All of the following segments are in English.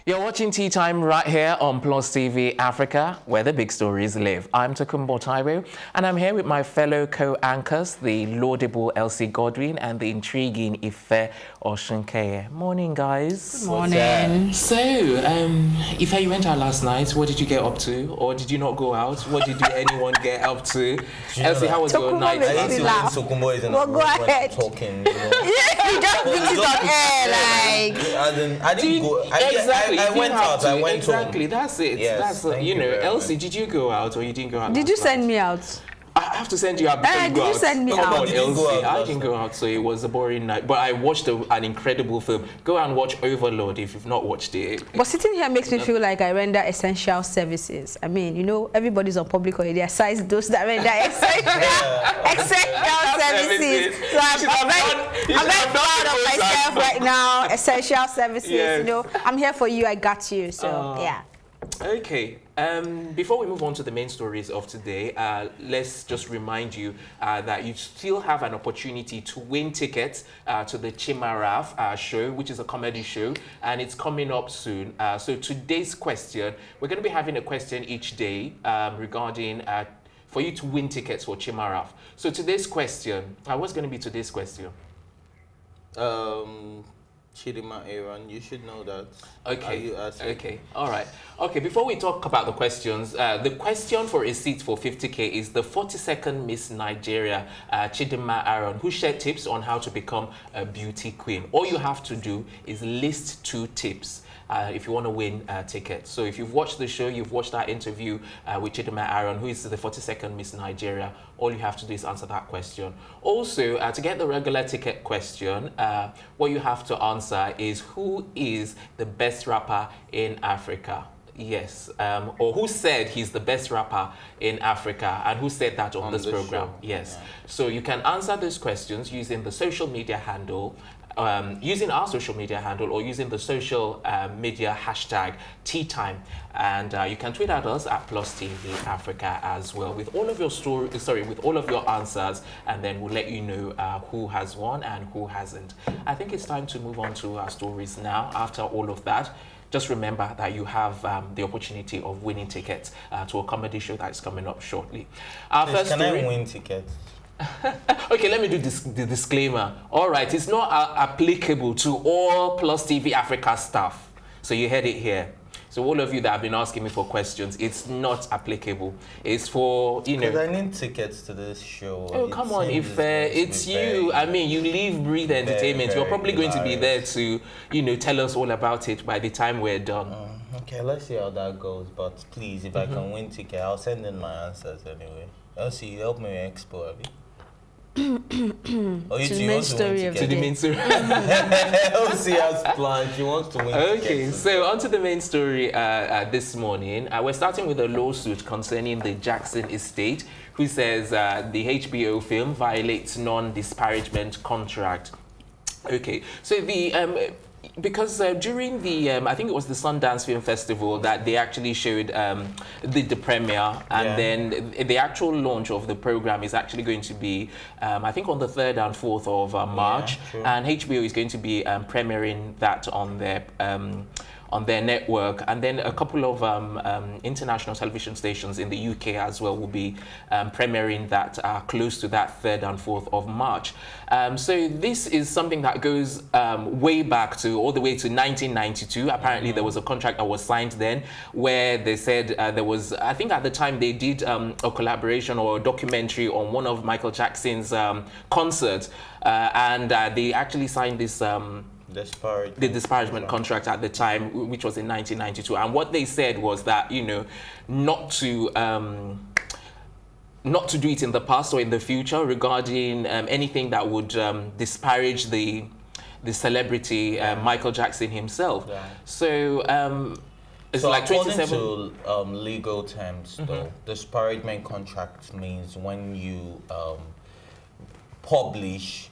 You're watching Tea Time right here on Plus TV Africa, where the big stories live. I'm Tokunbo Taiwo, and I'm here with my fellow co-anchors, the laudable Elsie Godwin and the intriguing Ife Oshunkeye. Morning, guys. Good morning. So, Ife, you went out last night. What did you get up to? Or did you not go out? What did anyone get up to? Elsie, how was your night? Tokunbo is in the room go ahead. Talking, you know. You just put it on air, like. I didn't go. I went out. I went exactly. home. That's it. Yes, that's you very Elsie, much. did you go out or you didn't go out? Did you send me out? I have to send you out because you Did go you out. send me Come out? on, Did you go Elsie. out I last didn't night? go out, so it was a boring night. But I watched an incredible film. Go and watch Overlord if you've not watched it. But sitting here makes me feel like I render essential services. I mean, you know, everybody's on public holiday, aside those that render essential services. So I'm very proud of myself right now. Essential services, Yes. you know. I'm here for you. I got you. So, yeah. Okay. Before we move on to the main stories of today, let's just remind you that you still have an opportunity to win tickets to the Teairra show, which is a comedy show, and it's coming up soon. So today's question, we're going to be having a question each day regarding for you to win tickets for Teairra. So today's question, what's going to be today's question? Aaron, you should know that. Okay. Okay. All right. Okay. Before we talk about the questions, the question for a seat for 50K is the 42nd Miss Nigeria, Teairra Aaron, who shared tips on how to become a beauty queen. All you have to do is list 2 tips. If you want to win tickets. So if you've watched the show, you've watched that interview with Teairra Aaron, who is the 42nd Miss Nigeria, all you have to do is answer that question. Also, to get the regular ticket question, what you have to answer is who is the best rapper in Africa? Yes, or who said he's the best rapper in Africa, and who said that on this program? Show. Yes. Yeah. So you can answer those questions using the social media handle, using our social media handle, or using the social media hashtag #TeaTime, and you can tweet at us at Plus TV Africa as well with all of your with all of your answers, and then we'll let you know who has won and who hasn't. I think it's time to move on to our stories now. After all of that, just remember that you have the opportunity of winning tickets to a comedy show that's coming up shortly. Please, can I win tickets? Okay, let me do the disclaimer. All right, it's not applicable to all Plus TV Africa staff. So you heard it here. So all of you that have been asking me for questions, it's not applicable. It's for, you know. Because I need tickets to this show. Oh, come on, if it's you. I mean, you leave Breathe Entertainment. You're probably going to be there to, you know, tell us all about it by the time we're done. Okay, let's see how that goes. But please, if I can win ticket, I'll send in my answers anyway. Elsie, you help me with Expo, have you? To the main story of To the main story. Elsie has plans. She wants to win Okay, tickets. so on to the main story this morning. We're starting with a lawsuit concerning the Jackson estate, who says the HBO film violates non-disparagement contract. Okay, so the because during the I think it was the Sundance Film Festival that they actually showed the premiere, and then the actual launch of the program is actually going to be I think on the 3rd and 4th of March, and HBO is going to be premiering that on their network, and then a couple of international television stations in the UK as well will be premiering that close to that 3rd and 4th of March. So this is something that goes way back to all the way to 1992. Apparently there was a contract that was signed then where they said there was, I think at the time they did a collaboration or a documentary on one of Michael Jackson's concerts, and they actually signed this the disparagement contract at the time, which was in 1992, and what they said was that, you know, not to do it in the past or in the future regarding anything that would disparage the celebrity Michael Jackson himself. So it's so like 27 according to legal terms, though, disparagement contract means when you publish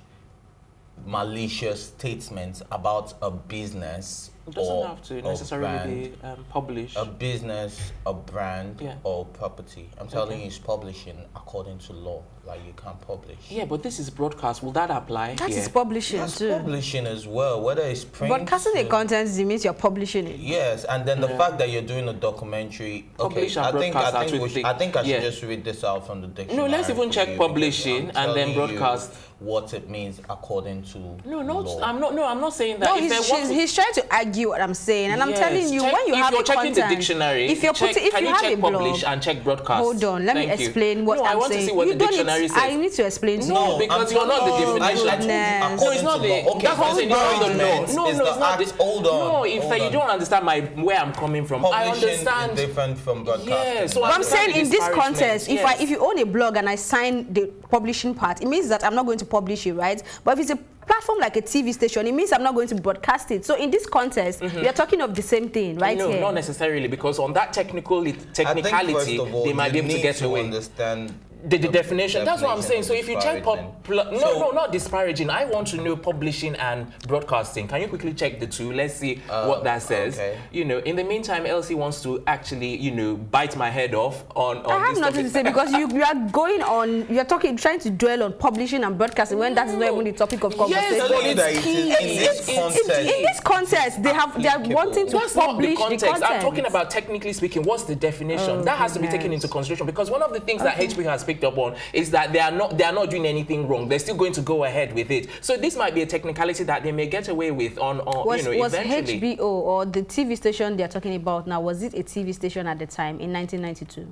malicious statements about a business It doesn't have to necessarily be published. A business, a brand, Yeah. or property. I'm telling you, it's publishing according to law. Like, you can't publish. Yeah, but this is broadcast. Will that apply? That here? is publishing That's too. publishing as well, whether it's print. Broadcasting the content means you're publishing it. Yes, and then the fact that you're doing a documentary. Publish and I think broadcast are I two think I should yeah. just read this out from the dictionary. No, let's even for check you, publishing because I'm and then telling you broadcast. what it means according to No, law. I'm not saying that. No, If they want to- he's trying to argue what I'm saying, and I'm Yes, telling you, check- when you if have you're a checking content, the dictionary, if you're putting, if can you you have check a blog, publish and check broadcast? hold on, let me Thank you. explain what No, I'm I want saying. to see what You the don't dictionary need, says. I need to explain to No, you. because you're not the definition. I told you, goodness. No, it's not the. law. Okay, That's what I'm saying. It's not the law. disparagement No, is no, the it's not. act. Hold on. No, if hold you on. don't understand where I'm coming from, I Publishing understand. is different from broadcasting. Yeah, so But I'm understand saying the in this disparagement, context, yes. if you own a blog and I sign the publishing part, it means that I'm not going to publish it, right? But if it's a platform like a TV station, it means I'm not going to broadcast it. So in this context, we are talking of the same thing, right? No, here. not necessarily, because on that technicality, I think, first of all, they might be you able to need get away. Understand The definition. That's what I'm saying. So if you check disparagement. no, not disparaging. I want to know publishing and broadcasting. Can you quickly check the two? Let's see what that says. Okay. You know, in the meantime, Elsie wants to actually, you know, bite my head off on I have this nothing to topic. say because you are going on, you're trying to dwell on publishing and broadcasting when that is not even the topic of conversation. Yes, Telling but you that it's it is key. in this context. In this context, they are wanting to That's not the publish the context. content. I'm talking about technically speaking. What's the definition? Oh, that has to be taken goodness. into consideration because one of the things that HBO has picked up on is that they are not doing anything wrong. They're still going to go ahead with it. So this might be a technicality that they may get away with on Was eventually. HBO or the TV station they're talking about now, was it a TV station at the time in 1992?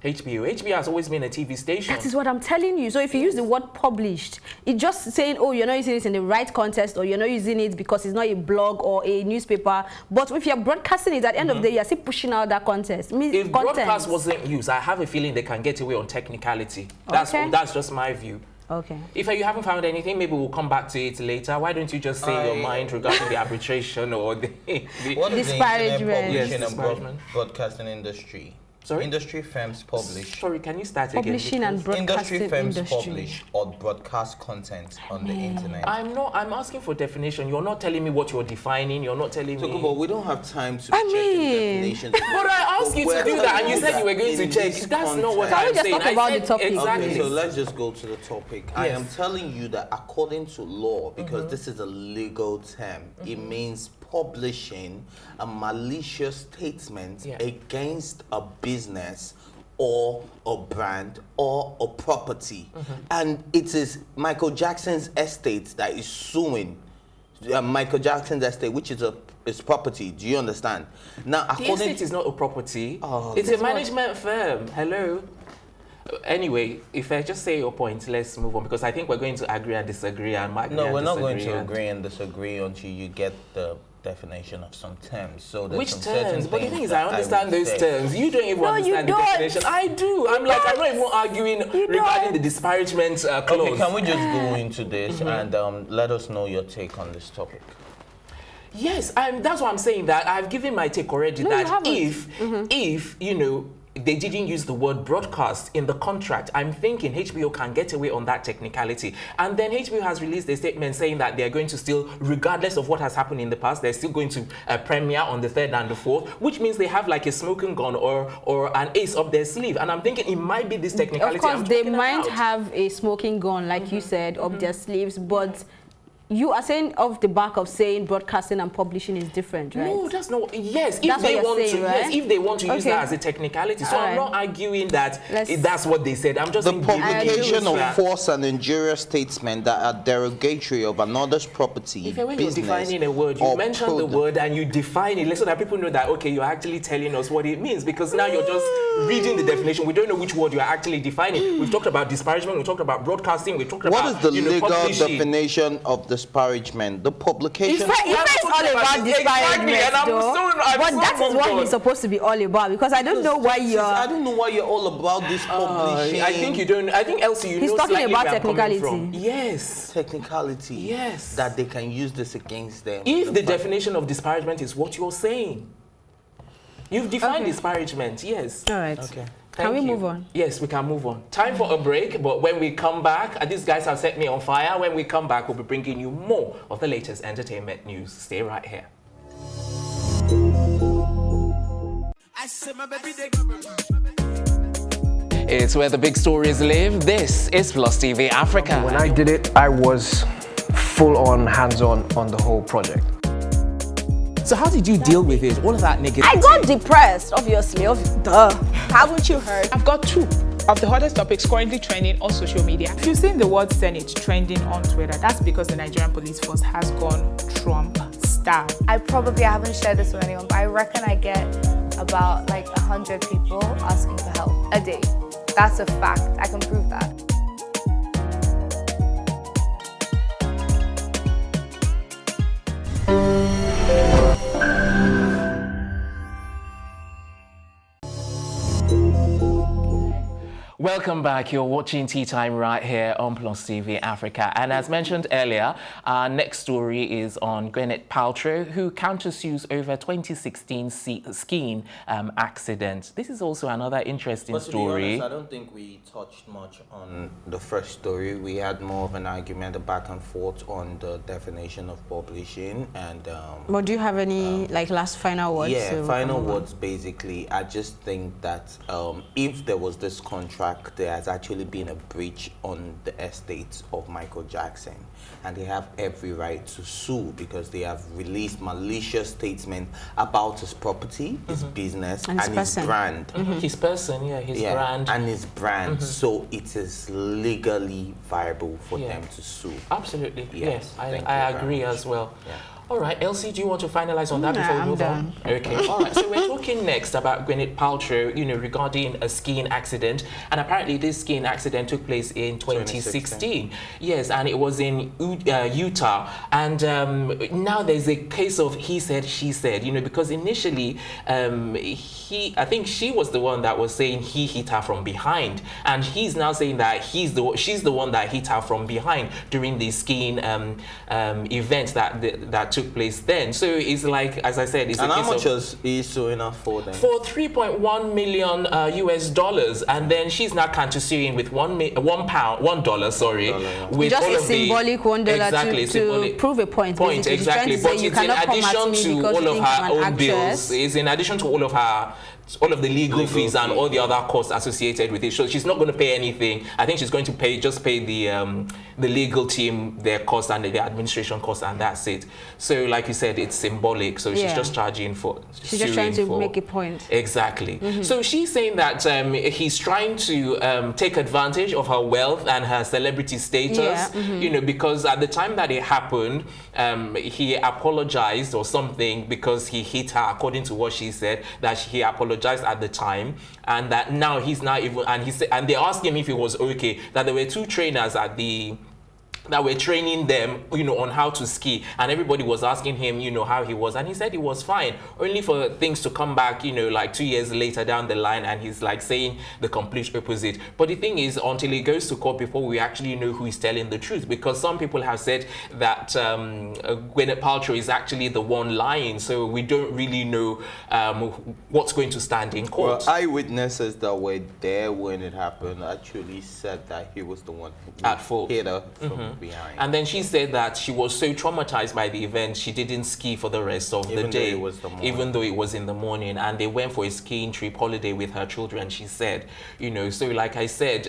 HBO has always been a TV station. That is what I'm telling you. So if you use the word published, it's just saying, oh, you're not using it in the right context or you're not using it because it's not a blog or a newspaper. But if you're broadcasting it, at the end of the day, you're still pushing out that context. If broadcast wasn't used, I have a feeling they can get away on technicality. That's just my view. Okay. If you haven't found anything, maybe we'll come back to it later. Why don't you just say your mind regarding the arbitration or the What is the Disparagement. internet publishing Yes, and disparagement. broadcasting industry? Sorry? Industry firms publish. Sorry, can you start again? Publishing and because broadcasting Industry firms industry. publish or broadcast content on the internet. I'm asking for definition. You're not telling me what you're defining. You're not telling me. But we don't have time to I check mean- in definitions. But I asked you to do that, and you said you were going to check. That's not what I'm just saying. talk about the topic? Exactly. Okay, so let's just go to the topic. I Yes. am telling you that according to law, because this is a legal term, it means publishing a malicious statement Yeah. against a business or a brand or a property. And it is Michael Jackson's estate that is suing Michael Jackson's estate, which is his property. Do you understand? Now, The according estate is not a property. Oh, It's a that's what- management firm. Hello. Anyway, if I just say your point, let's move on because I think we're going to agree and disagree and might No, agree we're and not going disagree to and- agree and disagree until you get the definition of some terms. So there's Which some certain terms? But the things thing is, that I understand would those say. terms. You don't even No, you understand the don't. definition. I do. I'm not even arguing regarding the disparagement clause. Okay, can we just go into this and let us know your take on this topic? Yes, that's what I'm saying. That I've given my take already. No, you that haven't. if you know they didn't use the word broadcast in the contract, I'm thinking HBO can get away on that technicality. And then HBO has released a statement saying that they're going to still, regardless of what has happened in the past, they're still going to premiere on the 3rd and the 4th, which means they have like a smoking gun or an ace up their sleeve. And I'm thinking it might be this technicality. Of course, I'm they talking might about. have a smoking gun, like you said, up their sleeves, but you are saying off the back of saying broadcasting and publishing is different, right? No, that's not. Yes, if That's they what you're want saying, to. right? Yes, if they want to use Okay. that as a technicality. So All I'm right. not arguing that Let's- that's what they said. I'm just The saying publication agree with of false and injurious statements that are derogatory of another's property, If when you're business, defining a word, you or mention the product. word and you define it so that people know that, okay, you're actually telling us what it means because now you're just reading the definition. We don't know which word you're actually defining. We've talked about disparagement, we've talked about broadcasting, we've talked What about is the legal publishing. definition of disparagement? The publication. It's all about disparagement, and I'm though. I'm But so that is what moved he's on. supposed to be all about because I don't know why I you're... don't know why you're all about this publishing. I think you don't. I think Elsie, you He's know talking slightly about where I'm coming technicality. from. Yes. technicality. Yes. That they can use this against them. If the definition of disparagement is what you're saying, you've defined Okay. disparagement. Yes. All right. Okay. Can we Thank you. move on? Yes, we can move on. Time for a break, but when we come back, these guys have set me on fire. When we come back, we'll be bringing you more of the latest entertainment news. Stay right here. It's where the big stories live. This is Plus TV Africa. When I did it, I was full on, hands-on on the whole project. So how did you deal with it? All of that negativity? I got depressed, obviously. Duh. Haven't you heard? I've got 2 of the hottest topics currently trending on social media. If you've seen the word Senate trending on Twitter, that's because the Nigerian police force has gone Trump style. I haven't shared this with anyone, but I reckon I get about like 100 people asking for help a day. That's a fact. I can prove that. Welcome back. You're watching Tea Time right here on Plus TV Africa. And as mentioned earlier, our next story is on Gwyneth Paltrow, who countersues over 2016 skiing accident. This is also another interesting story. To be honest, I don't think we touched much on the first story. We had more of an argument, a back and forth on the definition of publishing. And But do you have any last final words? Yeah, final words. Basically, I just think that if there was this contract, there has actually been a breach on the estate of Michael Jackson, and they have every right to sue because they have released malicious statements about his property, his business, and his brand. His person, his brand. And his brand. So it is legally viable for them to sue. Absolutely, yes. I agree as well. Yeah. All right, Elsie, do you want to finalize on that before we move on? Okay, all right. So we're talking next about Gwyneth Paltrow, regarding a skiing accident. And apparently this skiing accident took place in 2016. Yes, and it was in Utah. And now there's a case of he said, she said, because initially I think she was the one that was saying he hit her from behind. And he's now saying that she's the one that hit her from behind during the skiing event that took place then. So it's like, as I said, it's and a how case much was he suing her for then? For $3.1 million US, and then she's now countersuing with $1, sorry, with just all a of symbolic $1 exactly, to prove a point. Exactly, but it's in addition to all of her own bills. It's in addition to all of the legal fees and all the other costs associated with it. So she's not going to pay anything. I think she's going to pay the legal team their costs and the administration costs, and that's it. So like you said, it's symbolic. So she's just charging for. She's just trying to make a point. Exactly. So she's saying that he's trying to take advantage of her wealth and her celebrity status. Because at the time that it happened, he apologized or something because he hit her, according to what she said, that he apologized at the time, and that now he's not even, and he said, and they asked him if it was okay, that there were 2 trainers that were training them, on how to ski, and everybody was asking him, how he was, and he said he was fine, only for things to come back, like 2 years later down the line, and he's like saying the complete opposite. But the thing is, until he goes to court before we actually know who is telling the truth, because some people have said that Gwyneth Paltrow is actually the one lying, so we don't really know what's going to stand in court. Well, eyewitnesses that were there when it happened actually said that he was the one who at fault. Hit her from behind. And then she said that she was so traumatized by the event, she didn't ski for the rest of the day, even though it was in the morning. And they went for a skiing trip holiday with her children, she said. So like I said,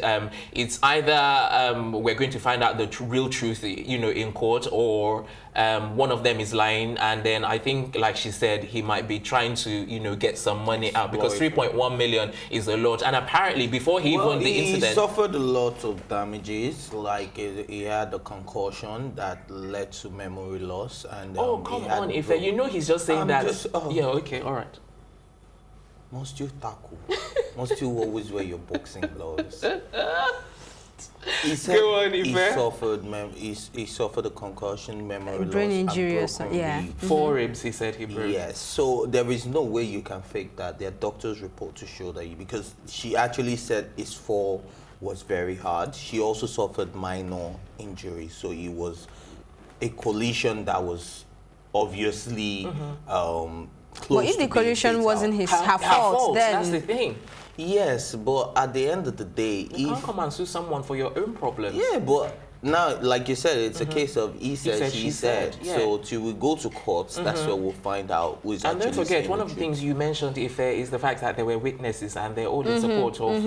it's either we're going to find out the real truth, in court, or one of them is lying, and then I think, like she said, he might be trying to, get some money out, because 3.1 million is a lot. And apparently, before the incident, he suffered a lot of damages. Like he had a concussion that led to memory loss, and come on, if he's just saying yeah, okay, all right. Must you tackle? Must you always wear your boxing gloves? He said he suffered a concussion, memory loss, brain injury or something. 4 ribs, he said he broke. Yes, so there is no way you can fake that. There are doctors' report to show that because she actually said his fall was very hard. She also suffered minor injuries, so it was a collision that was obviously close. But if the collision wasn't her fault, then that's the thing. Yes, but at the end of the day, you can't come and sue someone for your own problems. Yeah, but now, like you said, it's a case of he said, she said. Yeah. So till we go to courts, that's where we'll find out who is And don't actually forget, saying one the of the truth. things you mentioned, Ife, is the fact that there were witnesses and they're all in support of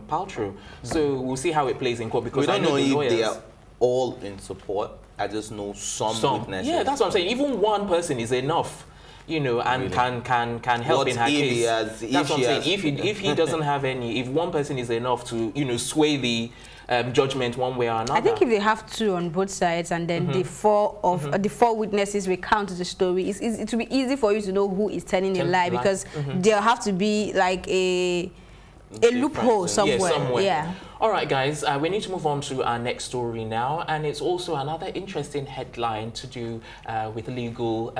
Paltrow. So we'll see how it plays in court because We don't I know know the if lawyers. they are all in support. I just know some witnesses. Yeah, that's what I'm saying. Even one person is enough, you know, and Really? can help What in her if he case. has- if That's what I'm she saying. has- If he doesn't have any, if one person is enough to, you know, sway the judgment one way or another. I think if they have two on both sides and then the four witnesses recount the story, it will be easy for you to know who is telling a lie because there'll have to be like a loophole somewhere. Yeah, somewhere. Yeah. All right, guys, we need to move on to our next story now, and it's also another interesting headline to do with legal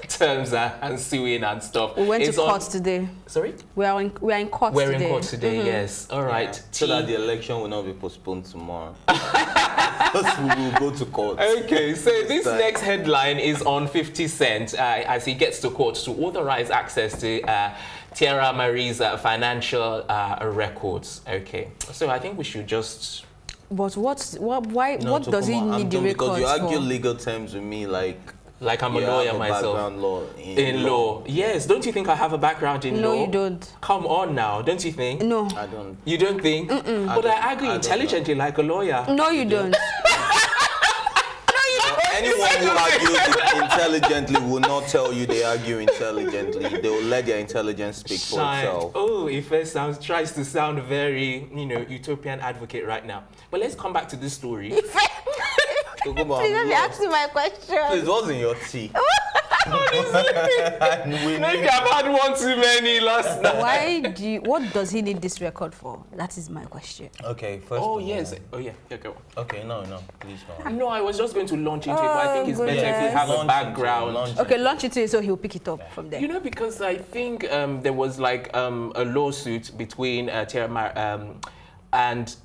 terms and suing and stuff. We went It's to on- court today. Sorry? We are in court We're today. in court today, yes. All right. So that the election will not be postponed tomorrow. Because we will go to court. Okay, so this next headline is on 50 Cent as he gets to court to authorize access to Teairra Marie's financial records. Okay, so I think we should just... But what No, does he Tokuma, I'm need the done because records you argue for? legal terms with me like I'm a you lawyer have a myself. background law In law. Yes, don't you think I have a background in No, law? you don't. Come on now, don't you think? No. I don't. You don't think? But I argue intelligently like a lawyer. No, you don't. Anyone who argues intelligently will not tell you they argue intelligently. They will let their intelligence speak for Shine. itself. Oh, Ife tries to sound very, you know, utopian advocate right now. But let's come back to this story. Tokuma, Please let me I'm ask you my question. Please, what's in your tea? Maybe I've had one too many last night. What does he need this record for? That is my question. Okay, first. Oh, of yes. all- Oh, yeah. Yeah, go on. Okay, no, please go on. No, I was just going to launch into it, but I think it's better if we goodness. have a Launch background. into it, Okay, launch it to it so he'll pick it up from there. You know, because I think there was like a lawsuit between Teairra and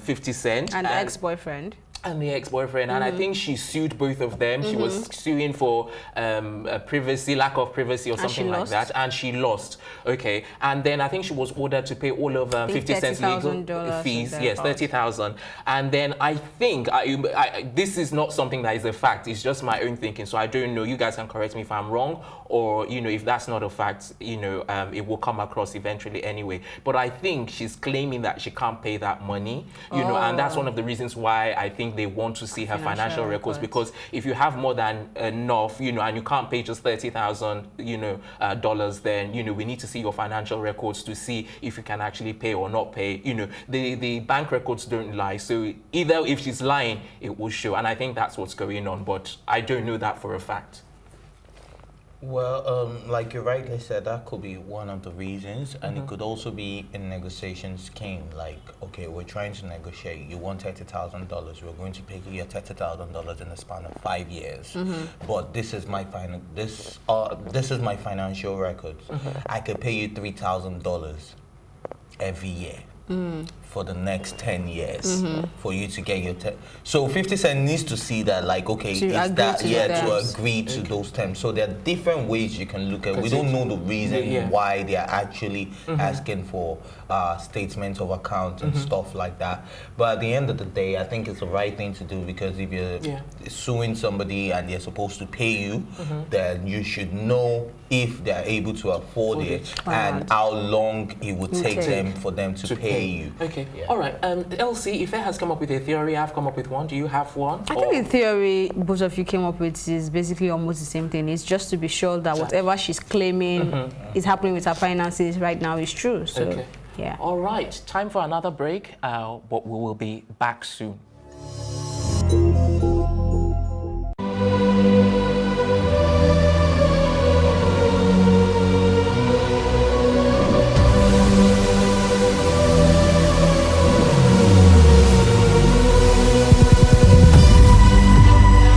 50 Cent. And ex-boyfriend. And the ex-boyfriend, and I think she sued both of them. She was suing for privacy, lack of privacy or something like lost. that, and she lost. Okay, and then I think she was ordered to pay all of 50 Cent's legal $30,000 fees. and Yes, 30,000. And then I think this is not something that is a fact. It's just my own thinking. So I don't know. You guys can correct me if I'm wrong, or you know, if that's not a fact, you know, it will come across eventually anyway. But I think she's claiming that she can't pay that money. You know, and that's one of the reasons why I think they want to see her financial records, because if you have more than enough, you know, and you can't pay just 30,000, you know, dollars, then you know we need to see your financial records to see if you can actually pay or not pay. You know, the bank records don't lie, so either if she's lying, it will show, and I think that's what's going on. But I don't know that for a fact. Well, like you rightly said, that could be one of the reasons, and it could also be a negotiation scheme. Like, okay, we're trying to negotiate. You want $30,000. We're going to pay you your $30,000 in the span of 5 years. But this is my this is my financial records. I could pay you $3,000 every year. For the next 10 years for you to get your so 50 Cent needs to see that, like, okay, To is agree that to the to terms. agree to those terms. So there are different ways you can look at. We don't know the reason why they are actually asking for statements of account and stuff like that. But at the end of the day, I think it's the right thing to do, because if you're suing somebody and they're supposed to pay you, then you should know if they're able to afford it and how long it would take them for them to pay you. Okay. All right. Elsie, Ife has come up with a theory. I've come up with one. Do you have one? I think the theory both of you came up with is basically almost the same thing. It's just to be sure that whatever she's claiming is happening with her finances right now is true. So, yeah. All right. Time for another break, but we will be back soon.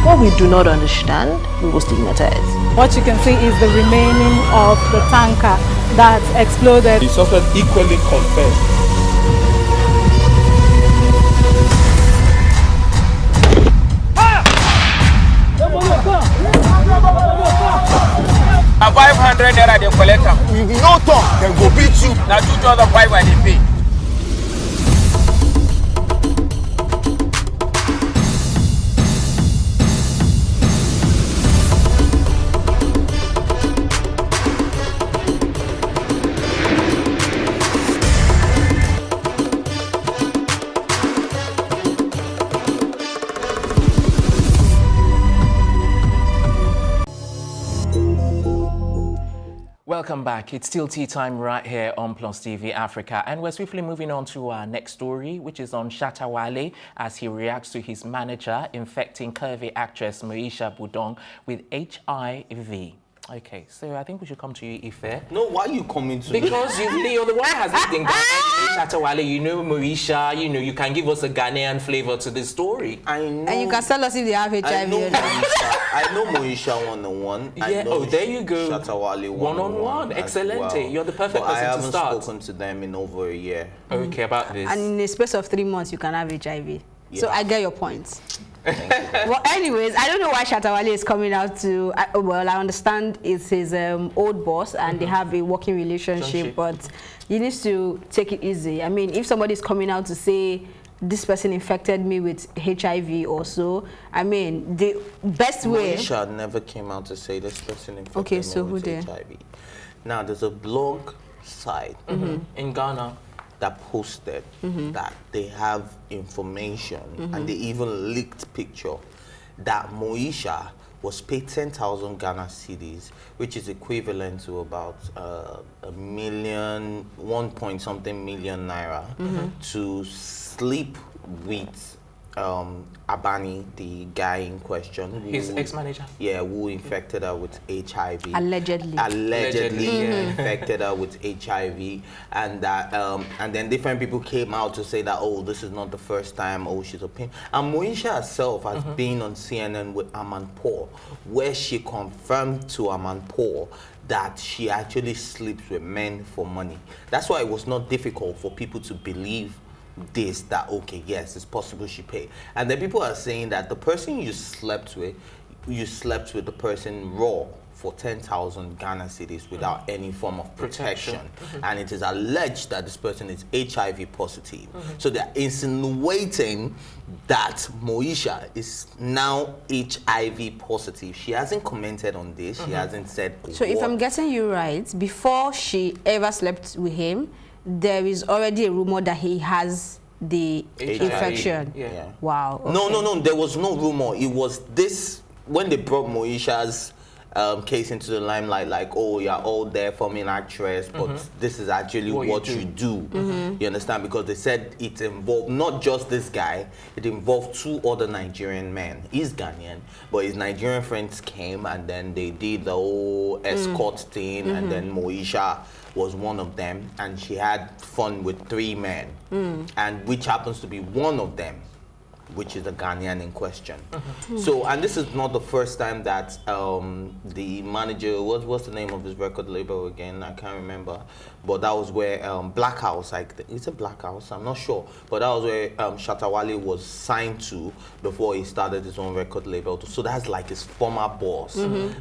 What we do not understand, we will stigmatize. What you can see is the remaining of the tanker that exploded. He suffered equally confessed. A 500 naira they collect am. No talk, then go beat you. Now 2,500 they pay. Welcome back. It's still tea time right here on Plus TV Africa. And we're swiftly moving on to our next story, which is on Shatta Wale as he reacts to his manager infecting curvy actress Moesha Boduong with HIV. Okay, so I think we should come to you, Ife. No, why are you coming to me? Because you're the one who has lived in Ghana. Shatta Wale, you know Moesha, you can give us a Ghanaian flavor to this story. I know. And you can tell us if they have HIV. I know Moesha one-on-one. Yeah, oh, there you go. Shatta Wale one-on-one. Excellent. Well. You're the perfect person to start. I haven't spoken to them in over a year. Okay, about this. And in a space of 3 months, you can have HIV. Yeah. So I get your point. Well, anyways, I don't know why Shatta Wale is coming out to. Well, I understand it's his old boss and they have a working relationship, but he needs to take it easy. I mean, if somebody is coming out to say this person infected me with HIV or so, I mean, the best way. Moesha never came out to say this person infected me with HIV. Now, there's a blog site in Ghana that posted that they have information and they even leaked picture that Moesha was paid 10,000 Ghana cedis, which is equivalent to about one point something million naira, to sleep with Abani, the guy in question. His ex-manager? Yeah, who infected her with HIV. Allegedly. Infected her with HIV. And that, and then different people came out to say that, oh, this is not the first time, oh, she's a pain. And Moesha herself has been on CNN with Amanpour, where she confirmed to Amanpour that she actually sleeps with men for money. That's why it was not difficult for people to believe this, that okay, yes, it's possible she paid. And then people are saying that the person you slept with the person raw for 10,000 Ghana cedis without any form of protection. And it is alleged that this person is HIV positive. So they're insinuating that Moesha is now HIV positive. She hasn't commented on this. She hasn't said So if I'm getting you right, before she ever slept with him, there is already a rumor that he has the infection. Yeah. Wow. Okay. No, there was no rumor. It was this, when they brought Moesha's case into the limelight, like, oh, you're all there for me, an actress, but this is actually what you do. You understand? Because they said it involved not just this guy, it involved 2 other Nigerian men. He's Ghanaian, but his Nigerian friends came and then they did the whole escort thing, and then Moesha was one of them, and she had fun with 3 men, and which happens to be one of them, which is the Ghanaian in question. So, and this is not the first time that the manager, what's the name of his record label again? I can't remember. But that was where Black House, is it Black House? I'm not sure. But that was where Shatta Wale was signed to before he started his own record label. So that's like his former boss,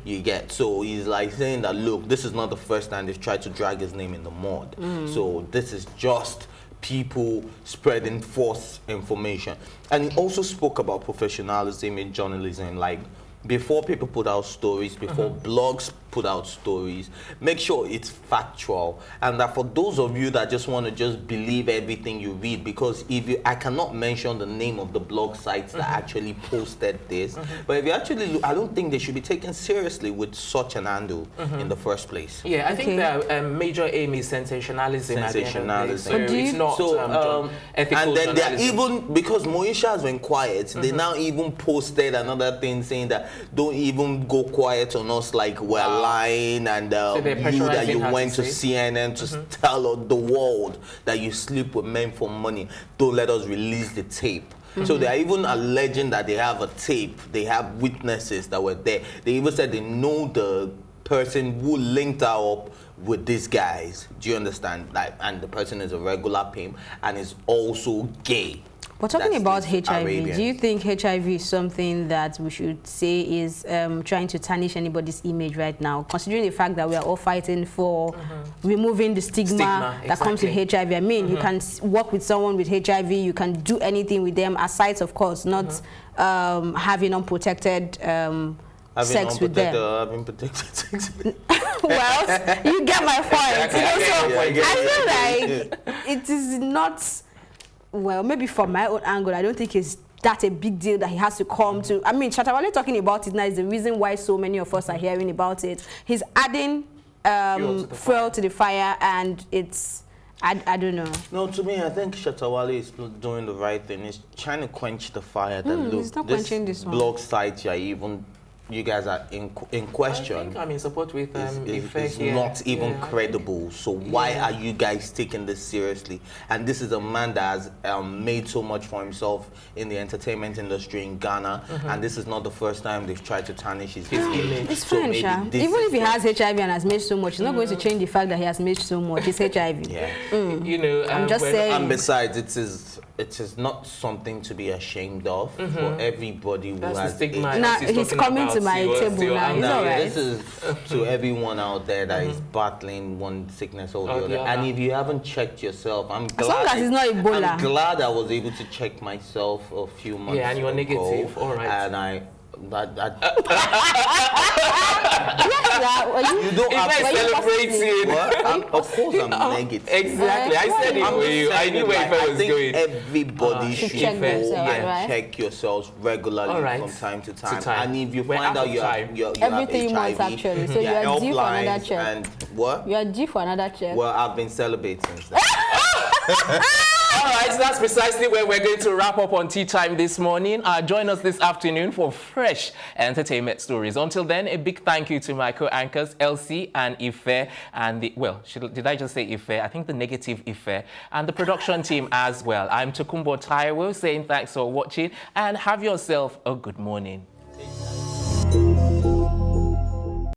you get. So he's like saying that, look, this is not the first time they've tried to drag his name in the mud. So this is just people spreading false information. And he also spoke about professionalism in journalism, like before people put out stories, before blogs put out stories, make sure it's factual. And that for those of you that just want to just believe everything you read, because I cannot mention the name of the blog sites that actually posted this, but if you actually look, I don't think they should be taken seriously with such an handle in the first place. Yeah, I think the major aim is sensationalism. Sensationalism. So it's not ethical and then they're journalism. even, because Moesha has been quiet, they now even posted another thing saying that don't even go quiet on us, like we're lying, and you went to CNN to tell the world that you sleep with men for money. Don't let us release the tape. So they are even alleging that they have a tape, they have witnesses that were there. They even said they know the person who linked her up with these guys. Do you understand? Like, and the person is a regular pimp and is also gay. But talking about HIV, Arabian. do you think HIV is something that we should say is trying to tarnish anybody's image right now, considering the fact that we are all fighting for removing the stigma that comes with HIV? I mean, you can work with someone with HIV, you can do anything with them, aside, of course, not having unprotected sex with them. Having protected sex. Well, you get my point. So I feel like it is not. Well, maybe from my own angle, I don't think it's that a big deal that he has to come to. I mean, Shatta Wale talking about it now is the reason why so many of us are hearing about it. He's adding fuel to the fire, and it's, I don't know. No, to me, I think Shatta Wale is doing the right thing. He's trying to quench the fire that he's not quenching this one. blog sites you guys are in question. I think I'm in support with It's not even credible. So why are you guys taking this seriously? And this is a man that has made so much for himself in the entertainment industry in Ghana, and this is not the first time they've tried to tarnish his image. It's fine, Sha. Even if he has HIV and has made so much, it's not going to change the fact that he has made so much. It's HIV. Yeah. You know, I'm just saying. And besides, it is not something to be ashamed of for everybody who That's has the stigma. Now he's coming to my table now. It's all right. This is to everyone out there that is battling one sickness or the other. And if you haven't checked yourself, I'm glad. As long as it's not Ebola. I'm glad I was able to check myself a few months ago. Yeah, and you're negative. All right. And You don't celebrating. Of course, I'm negative. Exactly. I said it for you. I knew where it was going. Everybody should check go themselves, and right? check yourselves regularly from time to time. And if you find out you have every 3 months actually, so you are due for another check. And what? You are due for another check. Well, I've been celebrating since then. All right, so that's precisely where we're going to wrap up on Tea Time this morning. Join us this afternoon for fresh entertainment stories. Until then, a big thank you to my co-anchors, Elsie and Ife, and did I just say Ife? I think the negative Ife, and the production team as well. I'm Tokumbo Taiwo saying thanks for watching and have yourself a good morning.